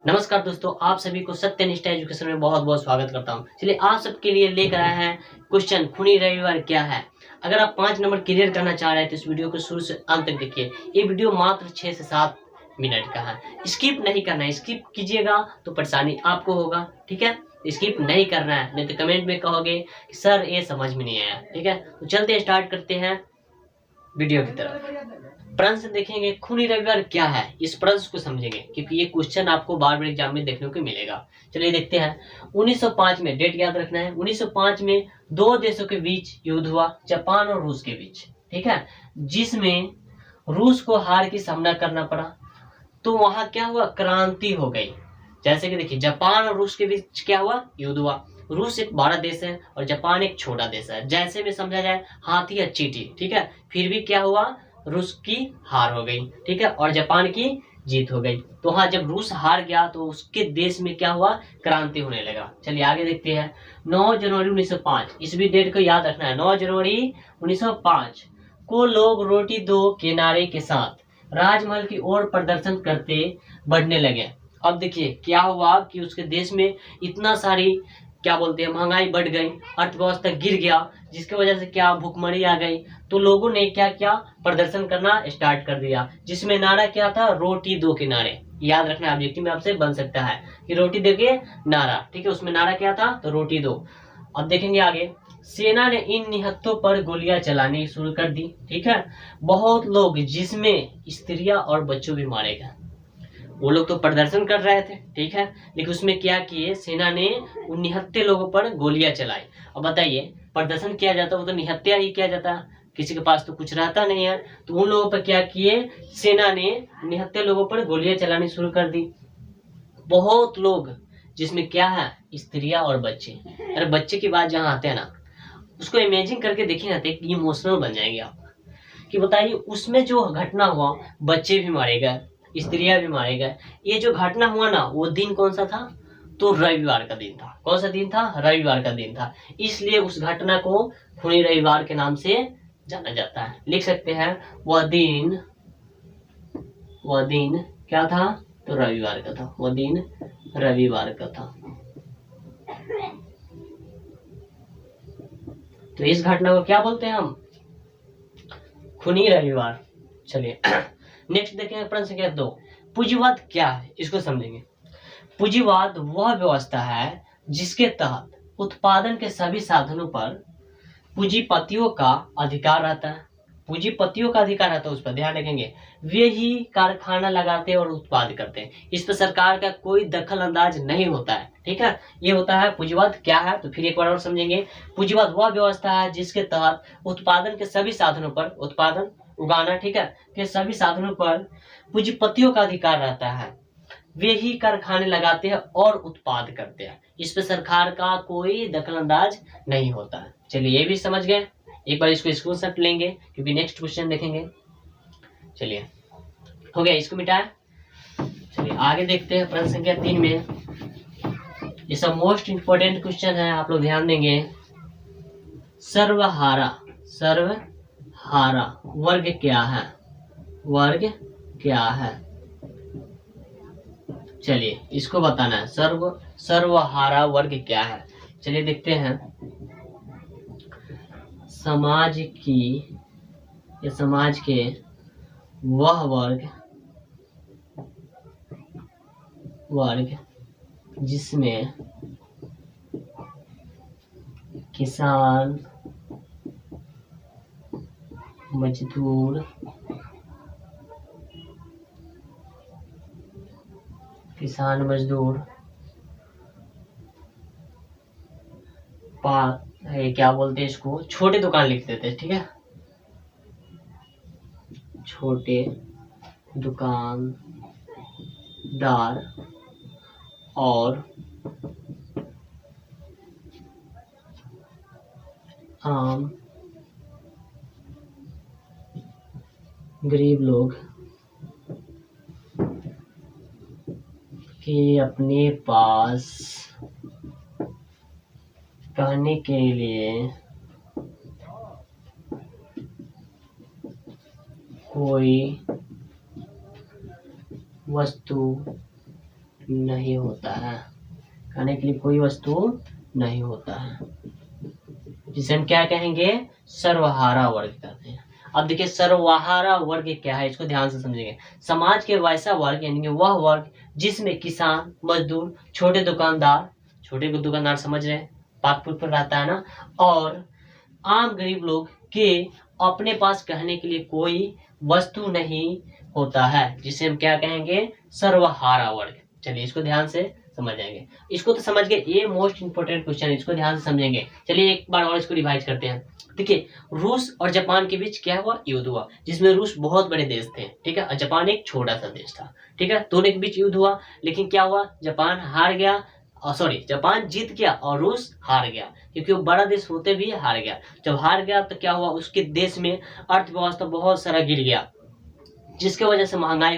नमस्कार दोस्तों, आप सभी को सत्यनिष्ठ एजुकेशन में बहुत बहुत स्वागत करता हूं। चलिए आप सबके लिए लेकर आए हैं क्वेश्चन खूनी रविवार क्या है। अगर आप 5 नंबर क्लियर करना चाह रहे हैं तो इस वीडियो को शुरू से अंत तक देखिए। ये वीडियो मात्र 6 से 7 मिनट का है। स्किप नहीं करना है, स्किप कीजिएगा तो परेशानी आपको होगा, ठीक है। स्किप नहीं करना है, नहीं तो कमेंट में कहोगे कि सर ये समझ में नहीं आया, ठीक है। तो चलते स्टार्ट करते हैं वीडियो की तरफ। प्रश्न देखेंगे खूनी रविवार क्या है, इस प्रश्न को समझेंगे क्योंकि ये क्वेश्चन आपको बार बार एग्जाम में देखने को मिलेगा। चलिए देखते हैं। 1905 में, डेट याद रखना है, 1905 में दो देशों के बीच युद्ध हुआ, जापान और रूस के बीच, ठीक है। जिसमें रूस को हार की सामना करना पड़ा। तो वहां क्या हुआ, क्रांति हो गई। जैसे कि देखिए, जापान और रूस के बीच क्या हुआ, युद्ध हुआ। रूस एक बड़ा देश है और जापान एक छोटा देश है, जैसे में समझा जाए हाथी या चींटी, ठीक है। फिर भी क्या हुआ, रूस की हार हो गई, ठीक है, और जापान की जीत हो गई। तो हाँ, जब रूस हार गया तो उसके देश में क्या हुआ, क्रांति होने लगा। चलिए आगे देखते हैं। 9 जनवरी 1905, इस भी डेट को याद रखना है। 9 जनवरी 1905 को लोग रोटी दो के नारे के साथ राजमहल की ओर प्रदर्शन करते बढ़ने लगे। अब देखिए क्या हुआ कि उसके देश में इतना सारी क्या बोलते हैं, महंगाई बढ़ गई, अर्थव्यवस्था गिर गया, जिसकी वजह से क्या भुखमरी आ गई। तो लोगों ने क्या किया, प्रदर्शन करना स्टार्ट कर दिया, जिसमें नारा क्या था, रोटी दो के नारे। याद रखना, ऑब्जेक्टिव में आपसे बन सकता है कि रोटी दे के नारा, ठीक है। उसमें नारा क्या था, तो रोटी दो। अब देखेंगे आगे। सेना ने इन निहत्थों पर गोलियां चलानी शुरू कर दी, ठीक है। बहुत लोग, जिसमें स्त्रियां और बच्चों भी मारे गए। वो लोग तो प्रदर्शन कर रहे थे, ठीक है, लेकिन उसमें क्या किए, सेना ने उन निहत्थे लोगों पर गोलियां चलाई। अब बताइए, प्रदर्शन किया जाता वो तो निहत्या ही किया जाता, किसी के पास तो कुछ रहता नहीं है। तो उन लोगों पर क्या किए, सेना ने निहत्थे लोगों पर गोलियां चलानी शुरू कर दी। बहुत लोग, जिसमें क्या है, स्त्रियां और बच्चे। अरे बच्चे की बात जहाँ आते हैं ना, उसको इमेजिन करके देखिए ना, तो इमोशनल बन जाएंगे आप। कि बताइए उसमें जो घटना हुआ, बच्चे भी मारे गए, स्त्रियां भी मारे गए। ये जो घटना हुआ ना, वो दिन कौन सा था, तो रविवार का दिन था। कौन सा दिन था, रविवार का दिन था। इसलिए उस घटना को खूनी रविवार के नाम से जाना जाता है। लिख सकते हैं, वह दिन क्या था, तो रविवार का था। वह दिन रविवार का था। तो इस घटना को क्या बोलते हैं हम, खूनी रविवार। चलिए नेक्स्ट देखेंगे प्रश्न संख्या 2। पूंजीवाद क्या है, इसको समझेंगे। पूंजीवाद वह व्यवस्था है जिसके तहत उत्पादन के सभी साधनों पर पूंजीपतियों का अधिकार रहता है। पूंजीपतियों का अधिकार रहता है, उस पर ध्यान रखेंगे। वे ही कारखाना लगाते और उत्पाद करते हैं, इस पर सरकार का कोई दखल अंदाज नहीं होता है, ठीक है। ये होता है पूंजीवाद क्या है, तो फिर एक बार और समझेंगे। पूंजीवाद वह व्यवस्था है जिसके तहत उत्पादन के सभी साधनों पर, उत्पादन उगाना, ठीक है, के सभी साधनों पर पूंजीपतियों का अधिकार रहता है। वे ही कारखाने लगाते हैं और उत्पाद करते हैं, इस पे सरकार का कोई दखल अंदाज नहीं होता है। चलिए ये भी समझ गए। एक बार इसको स्क्रीनशॉट लेंगे क्योंकि नेक्स्ट क्वेश्चन देखेंगे। चलिए हो गया, इसको मिटाए। चलिए आगे देखते हैं प्रश्न संख्या 3 में। ये सब मोस्ट इंपोर्टेंट क्वेश्चन है, आप लोग ध्यान देंगे। सर्वहारा, सर्वहारा वर्ग क्या है, वर्ग क्या है। चलिए इसको बताना है, सर्वहारा वर्ग क्या है। चलिए देखते हैं। समाज की या समाज के वह वर्ग जिसमें किसान, मजदूर, क्या बोलते हैं इसको, छोटे दुकान लिख देते हैं, ठीक है। छोटे दुकानदार और आम गरीब लोग के अपने पास कहने के लिए कोई वस्तु नहीं होता है, खाने के लिए कोई वस्तु नहीं होता है, जिसे हम क्या कहेंगे, सर्वहारा वर्ग कहते हैं। अब देखिए सर्वहारा वर्ग क्या है, इसको ध्यान से समझेंगे। समाज के वैसा वर्ग यानी कि वह वर्ग जिसमें किसान, मजदूर, छोटे दुकानदार, छोटे को दुकानदार समझ रहे हैं, पाकपुर पर रहता है ना, और आम गरीब लोग के अपने पास कहने के लिए कोई वस्तु नहीं होता है, जिसे हम क्या कहेंगे, सर्वहारा वर्ग। चलिए इसको ध्यान से समझ जाएंगे। इसको तो समझ गए, ये मोस्ट इंपोर्टेंट क्वेश्चन है, इसको ध्यान से समझेंगे। चलिए एक बार और इसको रिवाइज करते हैं। देखिए रूस और जापान के बीच क्या हुआ, युद्ध हुआ, जिसमें रूस बहुत बड़े देश थे, ठीक है, और जापान एक छोटा सा देश था, ठीक है। दोनों के बीच युद्ध हुआ, लेकिन क्या हुआ, जापान हार गया, सॉरी जापान जीत गया और रूस हार गया, क्योंकि वो बड़ा देश होते भी हार गया। जब हार गया तो क्या हुआ, उसके देश में अर्थव्यवस्था बहुत सारा गिर गया, जिसके वजह से महंगाई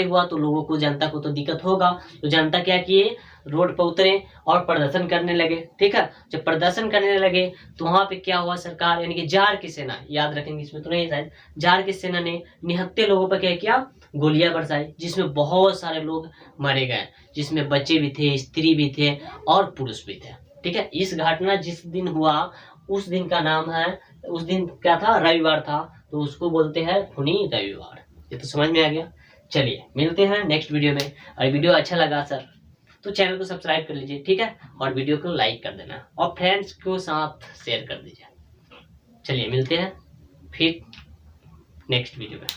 हुआ तो लोगों को, जनता को तो दिक्कत होगा। तो जनता क्या किए, रोड पर उतरे और प्रदर्शन करने लगे, ठीक है। जब प्रदर्शन करने लगे तो वहां पे क्या हुआ, सरकार यानी कि जार की सेना, याद रखेंगे इसमें तो नहीं शायद, जार की सेना ने निहत्थे लोगों पर क्या किया, गोलियां बरसाई, जिसमें बहुत सारे लोग मारे गए, जिसमें बच्चे भी थे, स्त्री भी थे और पुरुष भी थे, ठीक है। इस घटना जिस दिन हुआ उस दिन का नाम है, उस दिन क्या था, रविवार था, तो उसको बोलते हैं खूनी रविवार। ये तो समझ में आ गया। चलिए मिलते हैं नेक्स्ट वीडियो में। और वीडियो अच्छा लगा सर तो चैनल को सब्सक्राइब कर लीजिए, ठीक है, और वीडियो को लाइक कर देना और फ्रेंड्स को साथ शेयर कर दीजिए। चलिए मिलते हैं फिर नेक्स्ट वीडियो में।